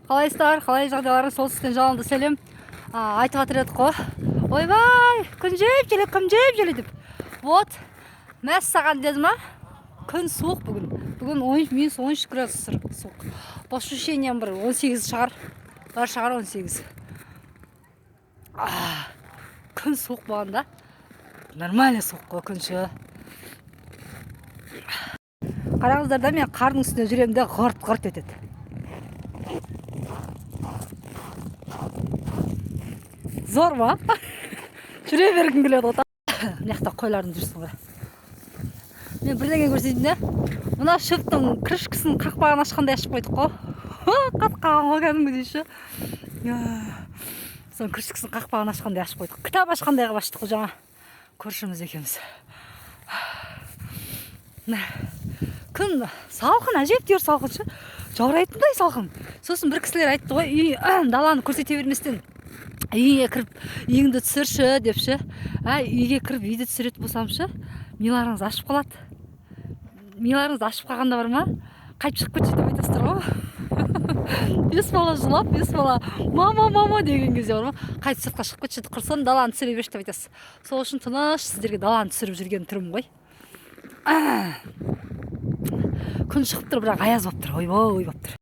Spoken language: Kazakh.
Қалайсыздар? Қалай жағдайларыңыз? Солтүстіктен жалынды сәлем. Айтып жатыр едік қой. Ойбай, күн жеп желеді деп. Вот, мәссаған деді ма? Күн суық бүгін. Бүгін минус 13 градус суық. По ощущениям бір 18 шығар. Бар шығар 18. Күн суық болғанда. Нормально суық қой күнші. Қараңыздар да, мен қардың үстінде жүремде ғырт етеді. Зор ма? Жүре бергім келеді ота. Мына қойлардың жүрсін ғой. Мен бірдеңе көрсетейін де. Мына шөптің крышкасын қақпағын ашқандай ашып қойдық қой. Қатқаған ғой кәдімгідей ше. Соның крышкасын қақпағын ашқандай ашып қойдық. Кітап ашқандай қылып аштық қой жаңа. Көршіміз екеуміз. Күн салқын, әжептәуір салқын ше. Жаурайтындай салқын. Сосын бір кісілер айтты ғой, даланы көрсете берместен үйге кіріп үйіңді түсірші депші. Үйге кіріп үйді түсіретін болсам ше, миларыңыз ашып қалады. Миларыңыз ашып қалғанда бар ма? Қайтып шығып кетші деп айтасыздар ғой. Бес бала жылап, бес бала мама деген кезде бар ма? Қайтып сыртқа шығып кетші, құрсын даланы түсіре берші деп айтасыз. Сол үшін тыныш сіздерге даланы түсіріп жүрген түрім ғой. Күн шығып тұр, бірақ аяз болып тұр. Ойбой болып тұр.